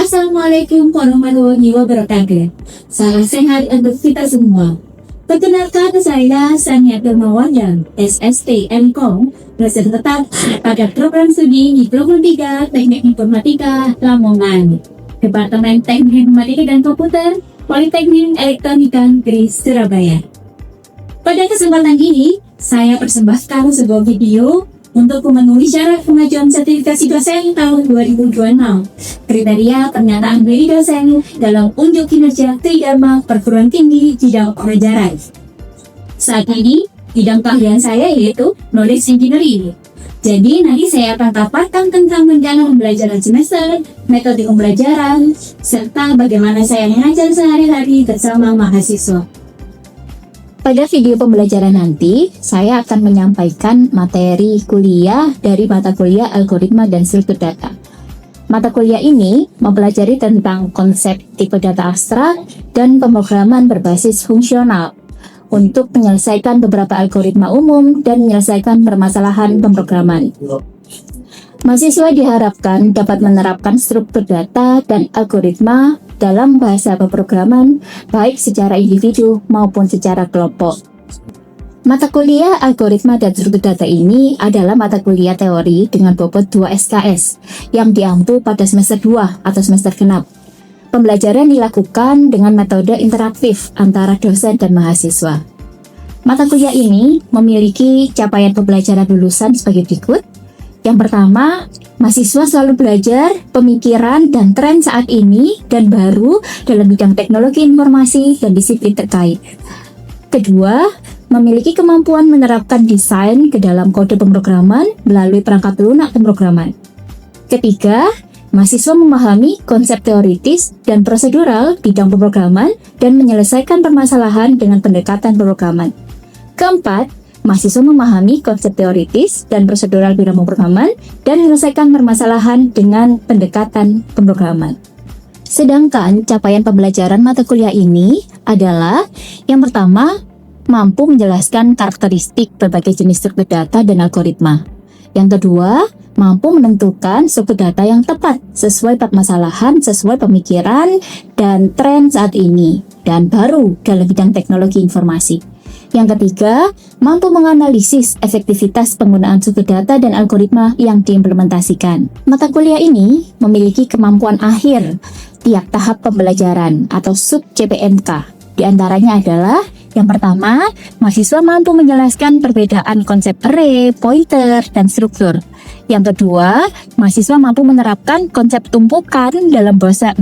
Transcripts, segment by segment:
Assalamualaikum warahmatullahi wabarakatuh. Salam sehat untuk kita semua. Perkenalkan saya Sania Dermawan, SST MKOM, dosen tetap pada program studi Diploma 3 Teknik Informatika Lamongan, Departemen Teknik Informatika dan Komputer, Politeknik Elektronika Negeri Surabaya. Pada kesempatan ini, saya persembahkan sebuah video untuk memenuhi syarat pengajuan sertifikasi dosen tahun 2026. Kriteria pernyataan diri dosen dalam unjuk kinerja Tridharma Perguruan Tinggi bidang pengajaran. Saat ini, bidang keahlian saya yaitu Knowledge Engineering. Jadi nanti saya akan paparkan tentang rencana pembelajaran semester, metode pembelajaran, serta bagaimana saya mengajar sehari-hari bersama mahasiswa. Pada video pembelajaran nanti, saya akan menyampaikan materi kuliah dari mata kuliah Algoritma dan Struktur Data. Mata kuliah ini mempelajari tentang konsep tipe data abstrak dan pemrograman berbasis fungsional untuk menyelesaikan beberapa algoritma umum dan menyelesaikan permasalahan pemrograman. Mahasiswa diharapkan dapat menerapkan struktur data dan algoritma dalam bahasa pemrograman baik secara individu maupun secara kelompok. Mata kuliah algoritma dan struktur data ini adalah mata kuliah teori dengan bobot 2 SKS yang diampu pada semester 2 atau semester genap. Pembelajaran dilakukan dengan metode interaktif antara dosen dan mahasiswa. Mata kuliah ini memiliki capaian pembelajaran lulusan sebagai berikut. Yang pertama, mahasiswa selalu belajar pemikiran dan tren saat ini dan baru dalam bidang teknologi informasi dan disiplin terkait. Kedua, memiliki kemampuan menerapkan desain ke dalam kode pemrograman melalui perangkat lunak pemrograman. Ketiga, mahasiswa memahami konsep teoritis dan prosedural bidang pemrograman dan menyelesaikan permasalahan dengan pendekatan pemrograman. Keempat, mahasiswa memahami konsep teoritis dan prosedural bidang pemrograman dan menyelesaikan permasalahan dengan pendekatan pemrograman. Sedangkan capaian pembelajaran mata kuliah ini adalah yang pertama, mampu menjelaskan karakteristik berbagai jenis struktur data dan algoritma. Yang kedua, mampu menentukan struktur data yang tepat sesuai permasalahan, sesuai pemikiran dan tren saat ini dan baru dalam bidang teknologi informasi. Yang ketiga, mampu menganalisis efektivitas penggunaan struktur data dan algoritma yang diimplementasikan. Mata kuliah ini memiliki kemampuan akhir tiap tahap pembelajaran atau sub-CPMK. Di antaranya adalah yang pertama, mahasiswa mampu menjelaskan perbedaan konsep array, pointer, dan struktur. Yang kedua, mahasiswa mampu menerapkan konsep tumpukan dalam bahasa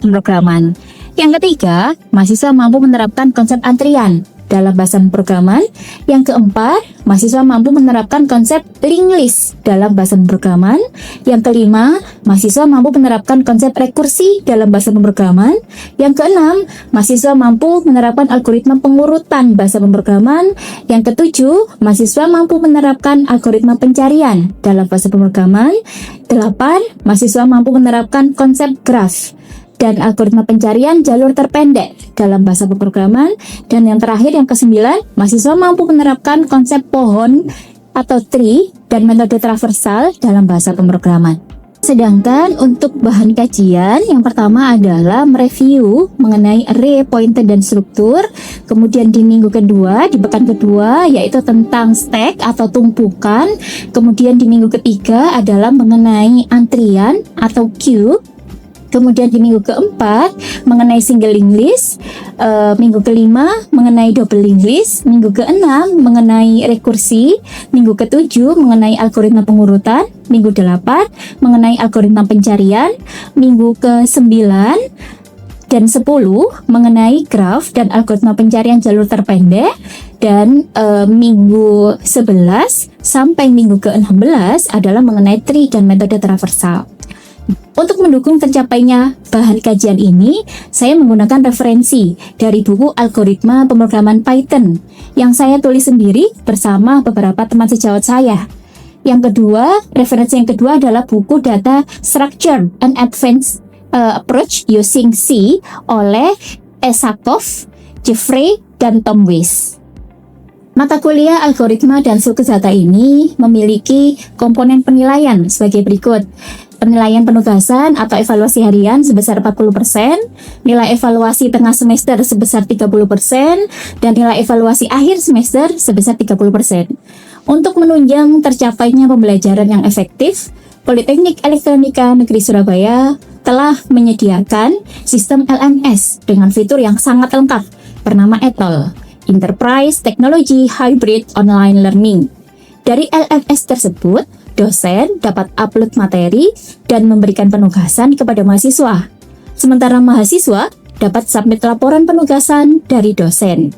pemrograman. Yang ketiga, mahasiswa mampu menerapkan konsep antrian dalam bahasa pemrograman. Yang keempat, mahasiswa mampu menerapkan konsep linked list dalam bahasa pemrograman. Yang kelima, mahasiswa mampu menerapkan konsep rekursi dalam bahasa pemrograman. Yang keenam, mahasiswa mampu menerapkan algoritma pengurutan bahasa pemrograman. Yang ketujuh, mahasiswa mampu menerapkan algoritma pencarian dalam bahasa pemrograman. 8. Mahasiswa mampu menerapkan konsep graph dan algoritma pencarian jalur terpendek dalam bahasa pemrograman. Dan yang terakhir, yang ke-9, mahasiswa mampu menerapkan konsep pohon atau tree dan metode traversal dalam bahasa pemrograman. Sedangkan untuk bahan kajian, yang pertama adalah mereview mengenai array, pointer, dan struktur. Kemudian di minggu kedua, di pekan kedua, yaitu tentang stack atau tumpukan. Kemudian di minggu ketiga adalah mengenai antrian atau queue. Kemudian di minggu keempat mengenai single linked list, minggu kelima mengenai double linked list, minggu keenam mengenai rekursi, minggu ketujuh mengenai algoritma pengurutan, minggu delapan mengenai algoritma pencarian, minggu ke-9 dan 10 mengenai graph dan algoritma pencarian jalur terpendek, dan minggu 11 sampai minggu ke-16 adalah mengenai tree dan metode traversal. Untuk mendukung tercapainya bahan kajian ini, saya menggunakan referensi dari buku Algoritma Pemrograman Python yang saya tulis sendiri bersama beberapa teman sejawat saya. Yang kedua, referensi yang kedua adalah buku Data Structure and Advanced Approach Using C oleh Esakov, Jeffrey, dan Tom Weiss. Mata kuliah algoritma dan struktur data ini memiliki komponen penilaian sebagai berikut. penilaian penugasan atau evaluasi harian sebesar 40%, nilai evaluasi tengah semester sebesar 30%, dan nilai evaluasi akhir semester sebesar 30%. Untuk menunjang tercapainya pembelajaran yang efektif, Politeknik Elektronika Negeri Surabaya telah menyediakan sistem LMS dengan fitur yang sangat lengkap bernama ETOL, Enterprise Technology Hybrid Online Learning. Dari LMS tersebut, dosen dapat upload materi dan memberikan penugasan kepada mahasiswa. Sementara mahasiswa dapat submit laporan penugasan dari dosen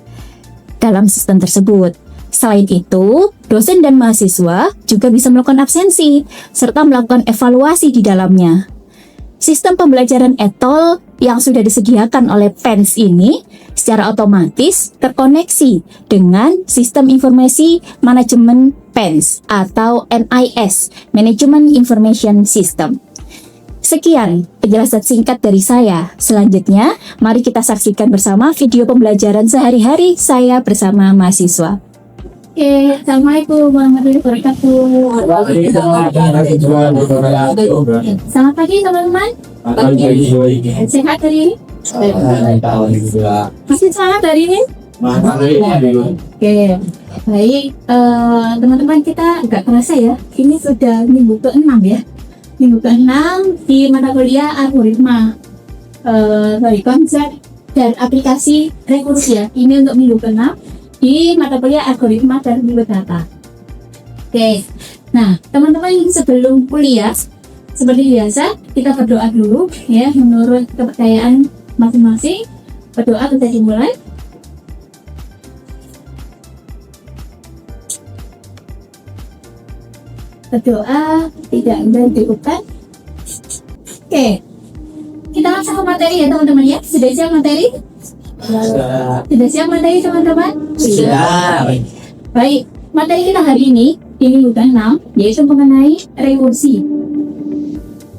dalam sistem tersebut. Selain itu, dosen dan mahasiswa juga bisa melakukan absensi serta melakukan evaluasi di dalamnya. Sistem pembelajaran ETOL yang sudah disediakan oleh PENS ini secara otomatis terkoneksi dengan Sistem Informasi Manajemen PENS atau MIS, Management Information System. Sekian penjelasan singkat dari saya. Selanjutnya, mari kita saksikan bersama video pembelajaran sehari-hari saya bersama mahasiswa. Oke, Assalamualaikum warahmatullahi wabarakatuh. Selamat pagi teman-teman. Sehat hari ini? Masih semangat hari ini? Oke, baik. Teman-teman, kita nggak kerasa ya, ini sudah minggu ke-6 ya. Minggu ke-6 di mata kuliah algoritma dari konsep dan aplikasi rekursi ya. Ini untuk minggu ke-6 di mata kuliah algoritma dan data. Oke, nah teman-teman sebelum kuliah seperti biasa kita berdoa dulu ya menurut kepercayaan masing-masing. Berdoa kita dimulai. Berdoa tidak dilakukan. Oke, kita langsung ke materi ya teman-teman ya. Sudah siap materi? Sudah siap materi teman-teman? Sudah. Baik, materi kita hari ini bukan 6, yaitu mengenai rekursi.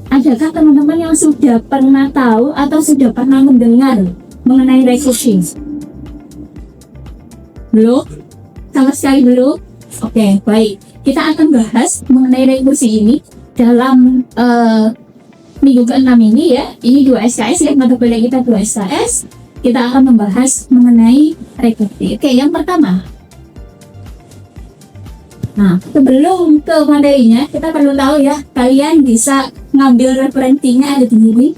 Adakah teman-teman yang sudah pernah tahu atau sudah pernah mendengar mengenai rekursi? Belum? Sama sekali belum? Oke, baik. Kita akan bahas mengenai rekursi ini dalam minggu ke-6 ini ya. Ini 2 SKS ya, mata kuliah kita 2 SKS. Kita akan membahas mengenai rekursi. Oke, yang pertama. Nah, sebelum ke materinya, kita perlu tahu ya, kalian bisa ngambil referensinya ada di sini.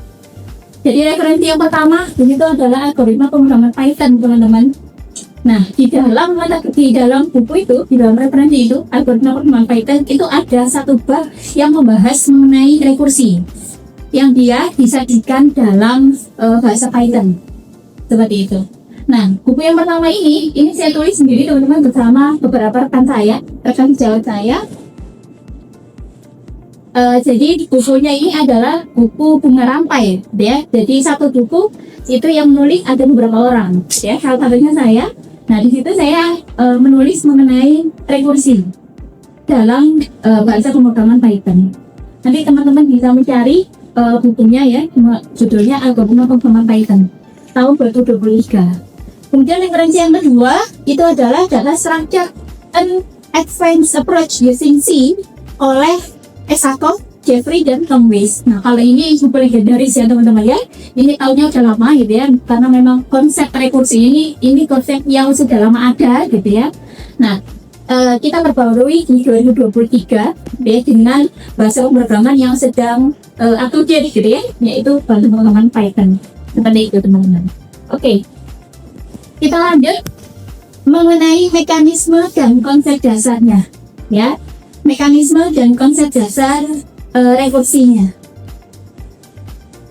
Jadi referensi yang pertama, itu adalah algoritma pemrograman Python, teman-teman. Nah, di dalam buku itu, di dalam referensi itu, algoritma pemrograman Python itu ada satu bab yang membahas mengenai rekursi, yang dia disajikan dalam bahasa Python. Seperti itu. Nah, buku yang pertama ini saya tulis sendiri teman-teman bersama beberapa rekan sejawat saya. Jadi bukunya ini adalah buku bunga rampai, ya. Jadi satu buku itu yang menulis ada beberapa orang, ya. Salah satunya saya. Nah, di situ saya menulis mengenai rekursi dalam bahasa pemrograman Python. Nanti teman-teman bisa mencari bukunya ya, judulnya Algoritma Pemrograman Python tahun 2023. Kemudian referensi yang kedua itu adalah Data Structure and Advanced Approach Using C oleh Esakov, Jeffrey, dan Tom Weiss. Nah, kalau ini super legendaris ya teman-teman ya. Ini tahunnya udah lama gitu ya, karena memang konsep rekursi ini konsep yang sudah lama ada gitu ya. Nah, kita perbarui di 2023 ya, dengan bahasa pemrograman yang sedang up-to-date gitu ya, yaitu bahasa pemrograman Python. Seperti itu teman-teman. Oke, kita lanjut mengenai mekanisme dan konsep dasarnya ya. Mekanisme dan konsep dasar rekursinya.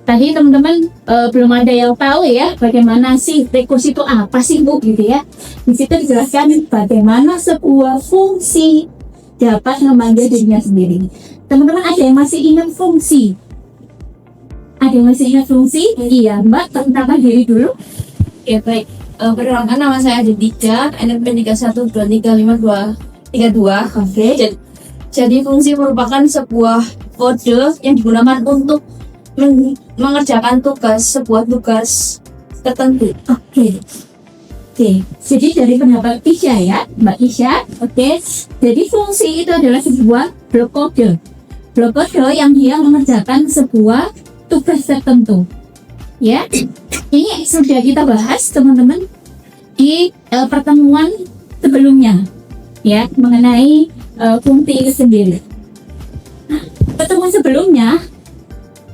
Tadi teman-teman belum ada yang tahu ya bagaimana sih rekursi itu apa sih Bu gitu ya. Di situ dijelaskan bagaimana sebuah fungsi dapat memanggil dirinya sendiri. Teman-teman ada yang masih ingat fungsi? Ada yang masih ingat fungsi? Iya Mbak, tentang diri dulu. Ya baik. Perkenalkan nama saya Aditya, NPM 31235232. Oke. Jadi fungsi merupakan sebuah kode yang digunakan untuk mengerjakan sebuah tugas tertentu. Oke. Jadi dari pendapat Isya ya, Mbak Isya. Oke. Jadi fungsi itu adalah sebuah blok kode blok kode yang dia mengerjakan sebuah tugas tertentu. Ya, ini sudah kita bahas teman-teman di pertemuan sebelumnya, ya, mengenai fungsi itu sendiri. Pertemuan sebelumnya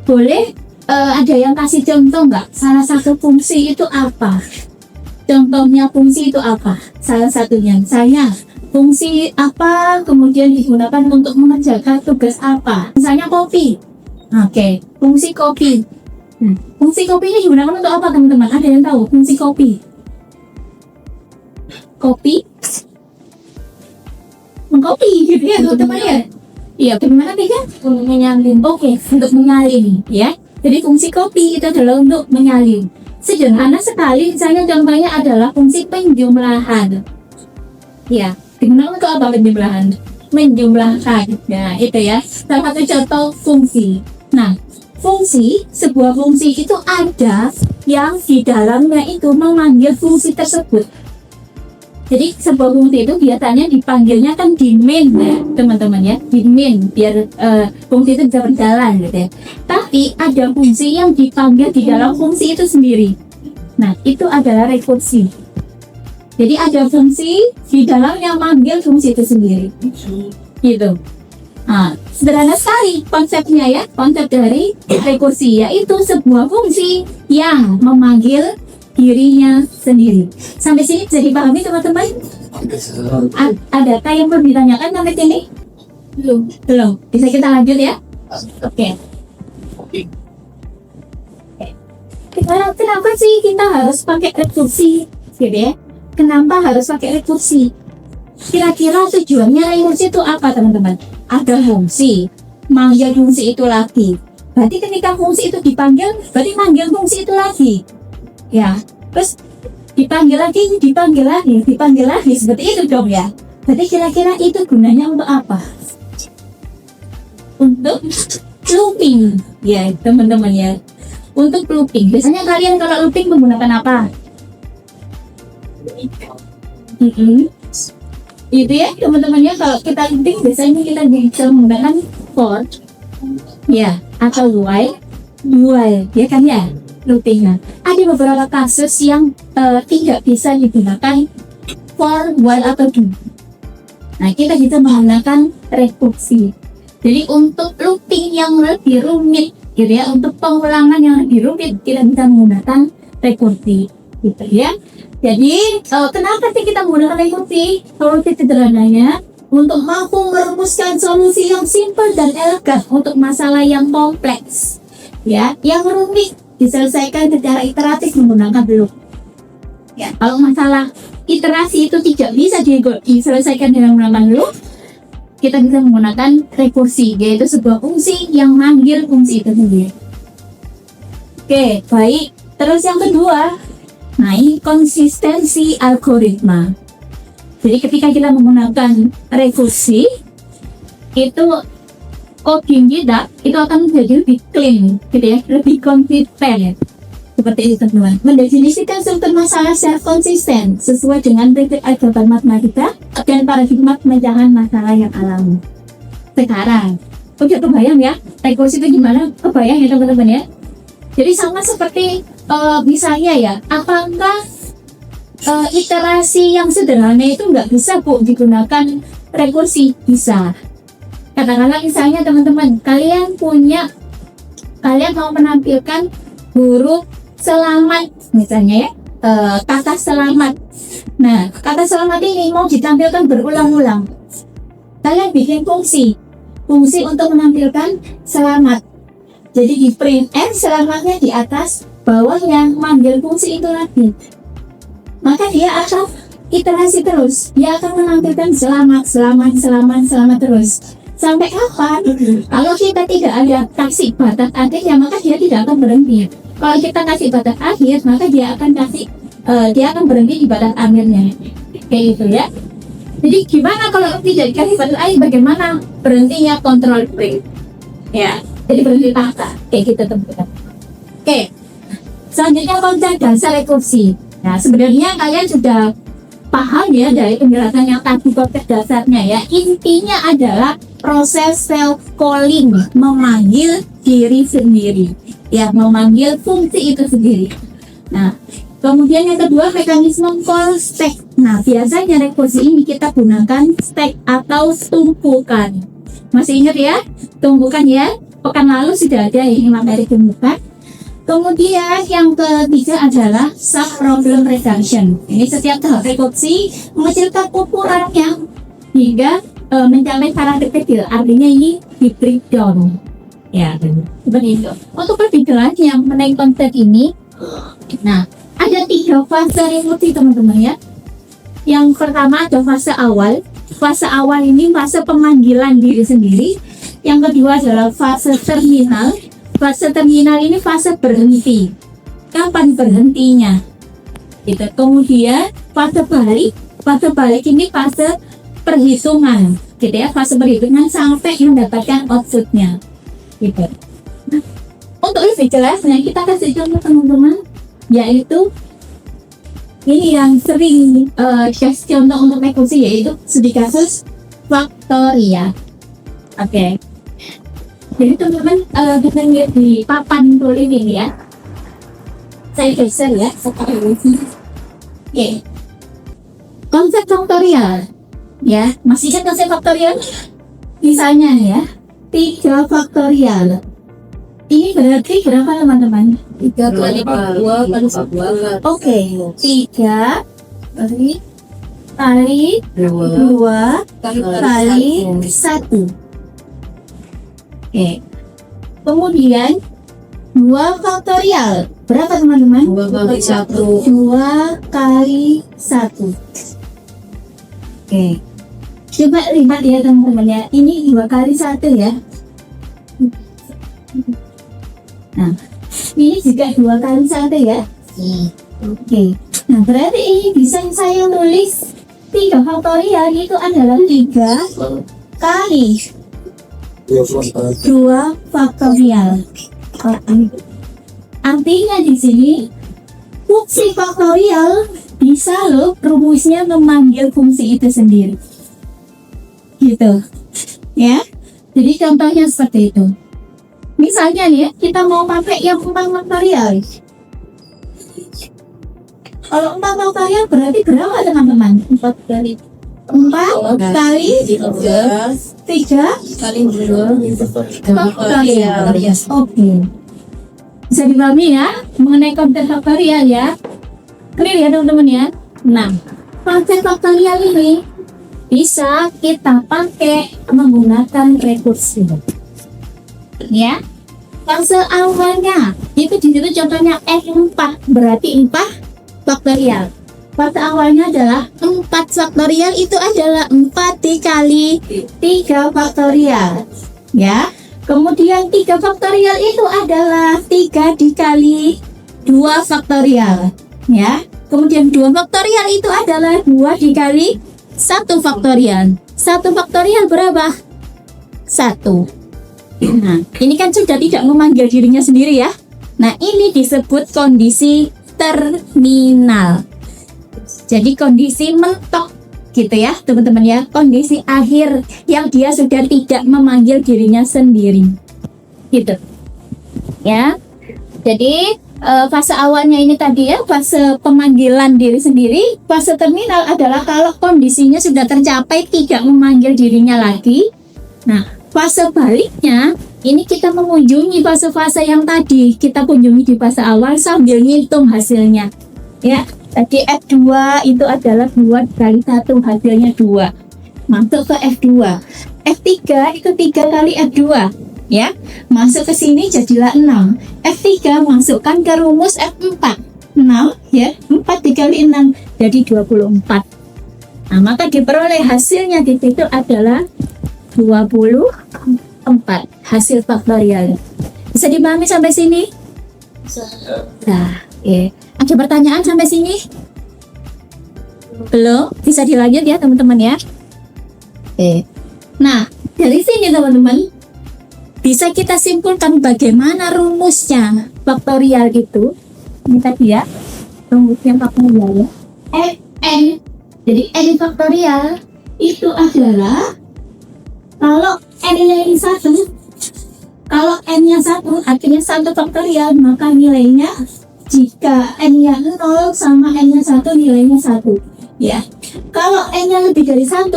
boleh ada yang kasih contoh nggak? Salah satu fungsi itu apa? Contohnya fungsi itu apa? Salah satunya, saya fungsi apa kemudian digunakan untuk mengerjakan tugas apa? Misalnya kopi. Oke, fungsi kopi. Fungsi kopi ini digunakan untuk apa teman-teman? Ada yang tahu fungsi kopi? Kopi? Mengkopi gitu ya teman-teman ya? Iya, bagaimana Tiga? Untuk menyalin. Oke, untuk menyalin ya. Jadi fungsi kopi itu adalah untuk menyalin. Sederhana sekali, misalnya contohnya adalah fungsi penjumlahan. Ya, digunakan untuk apa penjumlahan? Menjumlahkan. Ya, itu ya. Salah satu contoh fungsi. Nah, fungsi, sebuah fungsi itu ada yang di dalamnya itu memanggil fungsi tersebut. Jadi sebuah fungsi itu biasanya dipanggilnya kan di main ya teman-teman ya, di main biar fungsi itu bisa berjalan gitu ya. Tapi ada fungsi yang dipanggil di dalam fungsi itu sendiri. Nah itu adalah rekursi. Jadi ada fungsi di dalam yang manggil fungsi itu sendiri. Gitu. Nah, sederhana sekali konsepnya ya, konsep dari rekursi yaitu sebuah fungsi yang memanggil dirinya sendiri. Sampai sini bisa dipahami teman-teman? Adakah yang perlu ditanyakan sampai sini? Belum. Bisa kita lanjut ya? Oke. Kenapa sih kita harus pakai rekursi? Gitu ya? Kenapa harus pakai rekursi? Kira-kira tujuannya rekursi itu apa teman-teman? Ada fungsi, manggil fungsi itu lagi. Berarti ketika fungsi itu dipanggil, berarti manggil fungsi itu lagi. Ya, terus dipanggil lagi, seperti itu dong ya. Jadi kira-kira itu gunanya untuk apa? Untuk looping, ya teman-teman ya. Untuk looping, biasanya kalian kalau looping menggunakan apa? Itu ya teman-teman ya. Kalau kita looping biasanya kita bisa menggunakan for, ya, atau while, ya kan ya. Looping. Nah, ada beberapa kasus yang tidak bisa digunakan for, while, atau do. Nah, kita bisa menggunakan rekursi. Jadi untuk looping yang lebih rumit, gitu ya, untuk pengulangan yang lebih rumit, kita bisa menggunakan rekursi, gitu ya. Jadi, kenapa sih kita menggunakan rekursi? Solusi sederhananya untuk mampu merumuskan solusi yang simpel dan elegan untuk masalah yang kompleks, ya, yang rumit diselesaikan secara iteratif menggunakan loop. Ya, kalau masalah iterasi itu tidak bisa diselesaikan dengan menggunakan loop, kita bisa menggunakan rekursi, yaitu sebuah fungsi yang manggil fungsi itu sendiri. Oke, baik. Terus yang kedua, konsistensi algoritma. Jadi ketika kita menggunakan rekursi, itu coding kita itu akan menjadi lebih clean, gitu ya, lebih konsisten, seperti itu teman-teman. Mendefinisikan struktur masalah secara konsisten sesuai dengan prinsip aljabar matematika dan paradigma pemecahan masalah yang alami. Sekarang, udah kebayang ya, rekursi itu gimana? Kebayang ya teman-teman ya. Jadi sama seperti misalnya ya, apakah iterasi yang sederhana itu nggak bisa Bu digunakan rekursi? Bisa. Katakanlah misalnya teman-teman, kalian mau menampilkan huruf selamat misalnya ya, kata selamat. Nah, kata selamat ini mau ditampilkan berulang-ulang. Kalian bikin fungsi untuk menampilkan selamat. Jadi di print n selamatnya di atas, bawahnya manggil fungsi itu lagi. Maka dia akan iterasi terus. Dia akan menampilkan selamat terus. Sampai kapan? Kalau kita tidak ada kasih batas akhirnya, maka dia tidak akan berhenti. Kalau kita kasih batas akhir, maka dia akan berhenti di batas akhirnya. Kayak gitu ya. Jadi gimana kalau tidak dikasih batas akhir? Bagaimana berhentinya kontrol print? Ya, jadi berhenti tahta. Kayak gitu teman-teman. Oke. Selanjutnya konsep dasar rekursi. Nah, sebenarnya kalian sudah paham ya dari penjelasan yang tadi konsep dasarnya ya. Intinya adalah proses self calling, memanggil diri sendiri, ya, memanggil fungsi itu sendiri. Nah, kemudian yang kedua mekanisme call stack. Nah, biasanya rekursi ini kita gunakan stack atau tumpukan. Masih ingat ya? Tumpukan ya? Pekan lalu sudah ada ini materi tumpukan. Kemudian yang ketiga adalah sub problem reduction. Ini setiap tahap rekursi mengecilkan ukurannya hingga mencapai karakter kecil. Artinya ini di breakdown. Ya, seperti itu. Untuk lebih jelas yang mengenai konsep ini, nah, ada 3 fase rekursi teman-teman ya. Yang pertama ada fase awal. Fase awal ini fase pemanggilan diri sendiri. Yang kedua adalah fase terminal. Fase terminal ini fase berhenti. Kapan berhentinya? Gitu. Kemudian fase balik. Fase balik ini fase perhitungan. Gitu ya, fase perhitungan sampai mendapatkan outputnya. Gitu. Nah, untuk lebih jelasnya kita kasih contoh teman-teman, yaitu ini yang sering kasih contoh untuk rekursi, yaitu studi kasus faktorial. Oke. Jadi teman-teman kita lihat di papan tulis ini ya. Saya geser ya. Oke. Konsep faktorial. Ya, masih ingat konsep faktorial? Misalnya ya, 3 faktorial. Ini berarti berapa teman-teman? 3 kali 2 kali 2. Oke, 3 kali 2 kali 1. Oke. Kemudian 2 faktorial. Berapa teman-teman? 2 kali 1. 2 kali 1. Oke. Coba lihat ya teman-teman ya. Ini 2 kali 1 ya. Nah, ini juga 2 kali 1 ya. Oke. Nah, berarti ini bisa saya tulis 3 faktorial itu adalah 3 kali 2 faktorial. Artinya di sini fungsi faktorial bisa loh rumusnya memanggil fungsi itu sendiri. Gitu. Ya. Jadi contohnya seperti itu. Misalnya nih ya, kita mau pakai yang 4 faktorial. Kalau 4 faktorial berarti berapa teman-teman? 4 kali 4 kali 3 kali 2 faktorial. Oke. Bisa dipahami ya mengenai konsep faktorial ya. Clear ya teman-teman ya. Nah, konsep faktorial ini bisa kita pakai menggunakan rekursi. Ya. Fase awalnya itu di situ contohnya F4 berarti 4 faktorial. Fase awalnya adalah 4 faktorial itu adalah 4 dikali 3 faktorial. Ya. Kemudian 3 faktorial itu adalah 3 dikali 2 faktorial. Ya. Kemudian 2 faktorial itu adalah 2 dikali 1 faktorial. 1 faktorial berapa? 1. Nah, ini kan sudah tidak memanggil dirinya sendiri ya. Nah, ini disebut kondisi terminal. Jadi kondisi mentok gitu ya teman-teman ya. Kondisi akhir yang dia sudah tidak memanggil dirinya sendiri. Gitu. Ya. Jadi fase awalnya ini tadi ya, fase pemanggilan diri sendiri. Fase terminal adalah kalau kondisinya sudah tercapai tidak memanggil dirinya lagi. Nah, fase baliknya ini kita mengunjungi fase-fase yang tadi kita kunjungi di fase awal sambil ngitung hasilnya. Ya, tadi F2 itu adalah 2 kali 1 hasilnya 2. Masuk ke F2. F3 itu 3 kali F2. Ya, masuk ke sini jadilah 6. F3 masukkan ke rumus F4. 6 ya, 4 dikali 6 jadi 24. Nah, maka diperoleh hasilnya di situ adalah 24 hasil faktorial. Bisa dipahami sampai sini? Nah, ada pertanyaan sampai sini? Belum? Bisa dilanjut ya teman-teman ya. Nah, dari sini teman-teman bisa kita simpulkan bagaimana rumusnya faktorial itu. Ini tadi ya, rumusnya faktorial ya. Fn. Jadi n faktorial itu adalah kalau N-nya ini 1, kalau N-nya 1 artinya 1 faktorial, maka nilainya jika N-nya 0 sama N-nya 1 nilainya 1 ya. Kalau N-nya lebih dari 1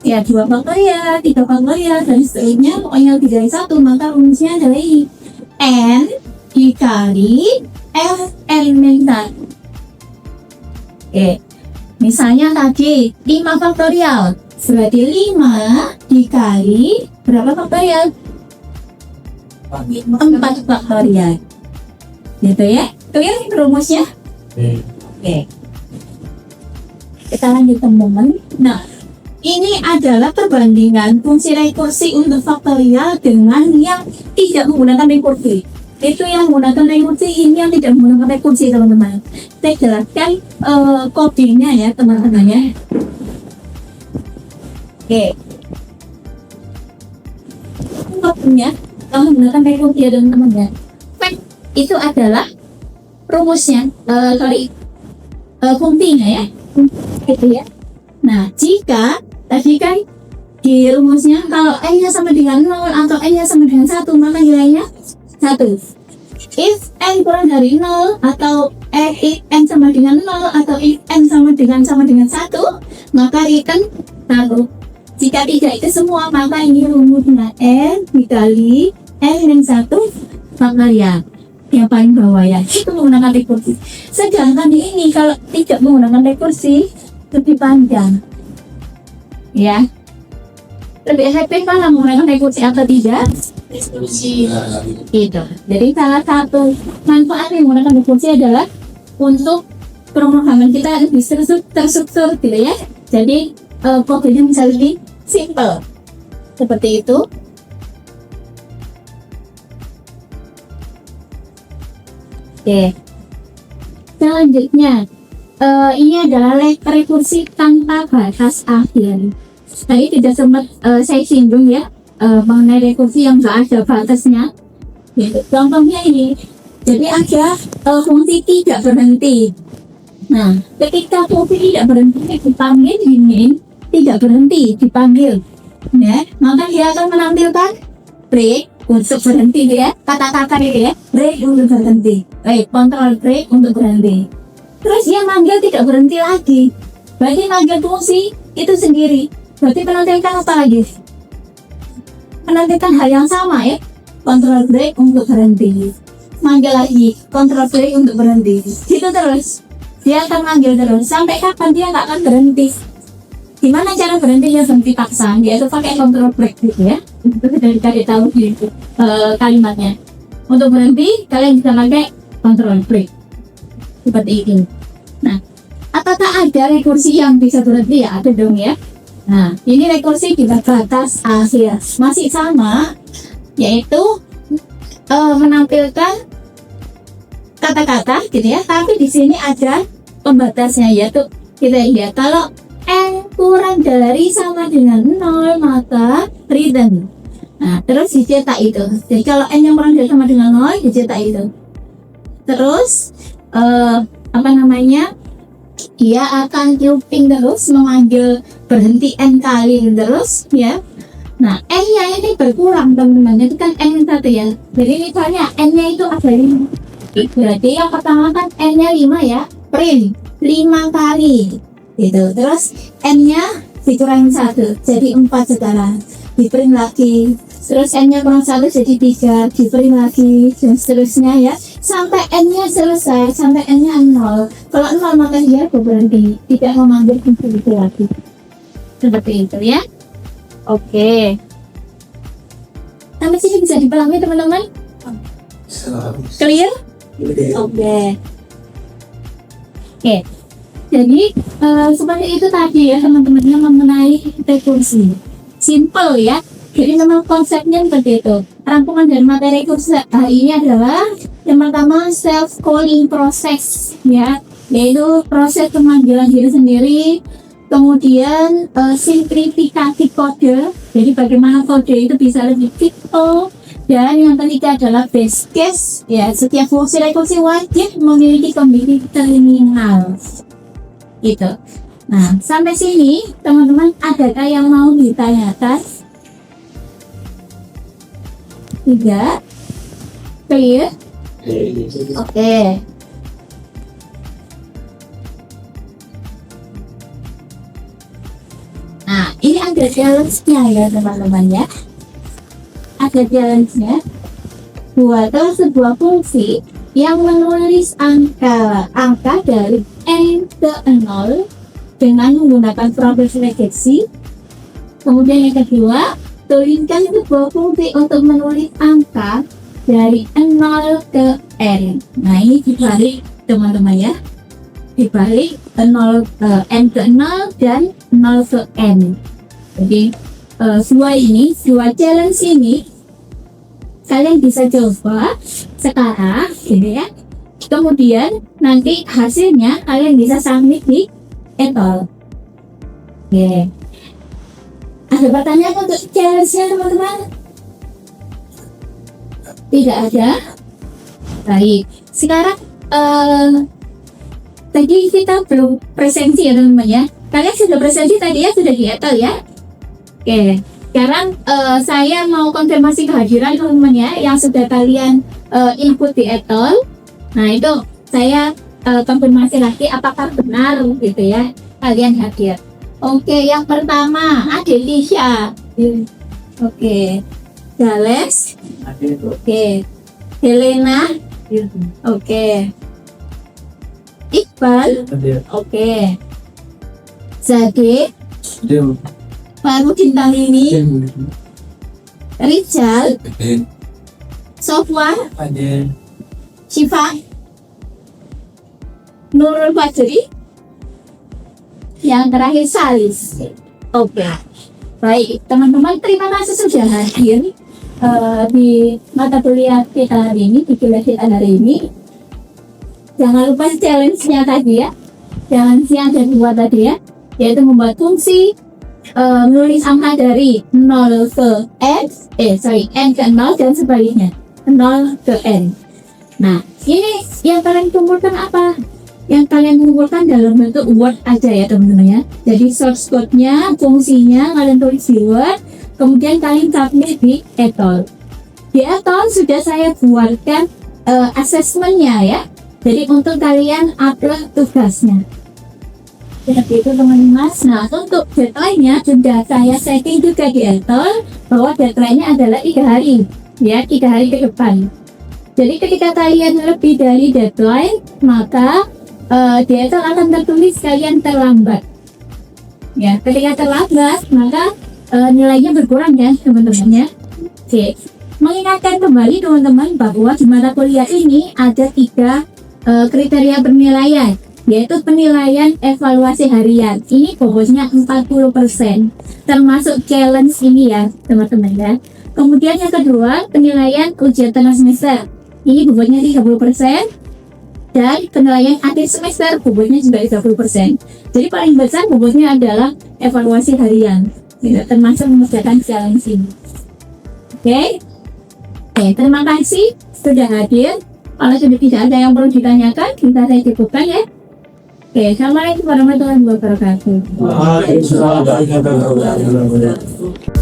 ya 2 faktorial, 3 faktorial dan seterusnya, pokoknya lebih dari 1, maka rumusnya adalah ini N dikali Fn-1. Oke, misalnya tadi 5 faktorial berarti 5 dikali berapa faktorial? 4 faktorial gitu ya. Clear rumusnya? Oke, kita lanjut teman-teman. Nah, ini adalah perbandingan fungsi rekursi untuk faktorial dengan yang tidak menggunakan rekursi. Itu yang menggunakan rekursi, ini yang tidak menggunakan rekursi teman-teman. Saya jelaskan codingnya ya teman-teman ya. Oke, codingnya kalau menggunakan rekursi ya teman-teman ya. Itu adalah rumusnya, fungsinya ya, gitu ya. Nah, jika tadi kan di rumusnya kalau N-nya sama dengan 0 atau N-nya sama dengan 1, maka nilainya 1. If N kurang dari 0 atau if N sama dengan 0 atau if N sama dengan 1, maka return 1. Jika tidak itu semua, maka ini rumusnya N dikali N dengan 1 faktorial. Yang paling bawah ya, itu menggunakan rekursi. Sedangkan ini kalau tidak menggunakan rekursi lebih panjang ya, lebih efektif mana menggunakan rekursi atau tidak? Gitu. Jadi salah satu manfaat yang menggunakan rekursi adalah untuk pemrograman kita lebih terstruktur gitu ya. Jadi kodenya bisa lebih simple seperti itu. Oke, selanjutnya ini adalah rekursi tanpa batas akhir. Tadi tidak sempat saya singgung ya mengenai rekursi yang nggak ada batasnya. Contohnya ini, jadi ada fungsi tidak berhenti. Nah, ketika fungsi tidak berhenti dipanggil ini, tidak berhenti dipanggil, ya, maka dia akan menampilkan break untuk berhenti ya, kata-kata itu ya, break untuk berhenti, control break untuk berhenti. Terus dia manggil tidak berhenti lagi, berarti manggil fungsi itu sendiri, berarti menampilkan apa lagi? Menampilkan hal yang sama ya, control break untuk berhenti, manggil lagi, control break untuk berhenti, gitu terus. Dia akan manggil terus, sampai kapan dia nggak akan berhenti. Gimana cara berhentinya? Berhenti paksa, dia itu pakai control break gitu ya. Itu sudah dicari tahu di kalimatnya. Untuk berhenti, kalian bisa pakai control break seperti ini. Nah, apakah ada rekursi yang bisa berhenti? Ya, ada dong ya. Nah, ini rekursi di batas akhir masih sama, yaitu menampilkan kata-kata gitu ya, tapi di sini ada pembatasnya, yaitu kita lihat kalau N kurang dari sama dengan 0 maka return. Nah, terus dicetak itu. Jadi kalau N yang kurang dari sama dengan 0 dicetak itu. Terus dia akan looping terus, memanggil berhenti N kali terus ya. Nah, N-nya ini berkurang teman-teman, itu kan N satu ya. Jadi misalnya N-nya itu ada 5, berarti yang pertama kan N-nya 5 ya, print 5 kali gitu. Terus N-nya dikurangi 1 jadi 4 sekarang, di print lagi. Terus N-nya kurang 1 jadi 3, di print lagi, dan seterusnya ya, sampai N-nya selesai, sampai N-nya 0. Kalau 0 maka dia berhenti, tidak memanggil fungsi itu lagi. Seperti itu ya. Oke. Sampai sini bisa dipahami teman-teman? Clear? Oke. Jadi seperti itu tadi ya teman-teman yang mengenai rekursi. Simple ya. Jadi memang konsepnya seperti itu. Rangkuman dari materi kursus ini adalah yang pertama self calling process ya, yaitu proses pemanggilan diri sendiri. Kemudian simplifikasi kode, jadi bagaimana kode itu bisa lebih simple. Dan yang ketiga adalah base case, ya, setiap fungsi rekursi wajib memiliki kondisi terminal gitu. Nah, sampai sini teman-teman adakah yang mau ditanyakan? 3. Clear? Oke. Nah, ini ada challenge-nya ya teman-teman ya. Ada challenge-nya. Buatlah sebuah fungsi yang menulis angka dari n ke 0 dengan menggunakan proses regeksi. Kemudian yang kedua, tuliskan sebuah fungsi untuk menulis angka dari 0 ke n. Nah, ini dibalik teman-teman ya. Dibalik n ke 0 dan 0 ke n. Jadi dua challenge ini kalian bisa coba sekarang gitu ya. Kemudian nanti hasilnya kalian bisa submit di etol. Oke. Ada pertanyaan untuk challenge-nya teman-teman? Tidak ada? Baik. Sekarang tadi kita belum presensi ya teman-teman ya. Kalian sudah presensi tadi ya, sudah di etol ya? Oke. Sekarang saya mau konfirmasi kehadiran teman-teman ya yang sudah kalian input di etol. Nah itu saya konfirmasi lagi apakah benar gitu ya kalian hadir. Oke, yang pertama Adelisha. Oke. Gales. Oke. Helena. Oke. Iqbal. Oke. Zade. Baru bintang ini. Rizal. Sofwan. Syifa. Nurul Fajri. Yang terakhir Salis. Oke. Baik, teman-teman terima kasih sudah hadir di mata kuliah kita hari ini, di kuliah kita hari ini. Jangan lupa challenge-nya tadi ya. Challenge yang ada dua tadi ya, yaitu membuat fungsi menulis angka dari 0 ke n ke 0 dan sebaliknya 0 ke n. Nah, ini yang kalian kumpulkan apa? Yang kalian kumpulkan dalam bentuk Word aja ya teman-teman ya. Jadi source code-nya, fungsinya kalian tulis di Word, kemudian kalian submit di etol. Di etol sudah saya buatkan assessment-nya ya. Jadi untuk kalian upload tugasnya. Seperti itu teman-teman. Nah, untuk deadline-nya sudah saya setting juga di etol bahwa deadline-nya adalah 3 hari ya, 3 hari ke depan. Jadi ketika kalian lebih dari deadline, maka di etol akan tertulis kalian terlambat. Ya, ketika terlambat, maka nilainya berkurang ya teman-teman ya. Oke. Mengingatkan kembali teman-teman bahwa di mata kuliah ini ada 3 kriteria penilaian, yaitu penilaian evaluasi harian. Ini bobotnya 40%, termasuk challenge ini ya teman-teman ya. Kemudian yang kedua, penilaian ujian tengah semester. Ini bobotnya 30%. Dan penilaian akhir semester bobotnya juga 30%. Jadi paling besar bobotnya adalah evaluasi harian, tidak termasuk mengerjakan challenge ini. Oke, terima kasih sudah hadir. Kalau sudah tidak ada yang perlu ditanyakan, kita cukupkan ya. Oke, assalamualaikum warahmatullahi wabarakatuh. Waalaikumsalam warahmatullahi wabarakatuh.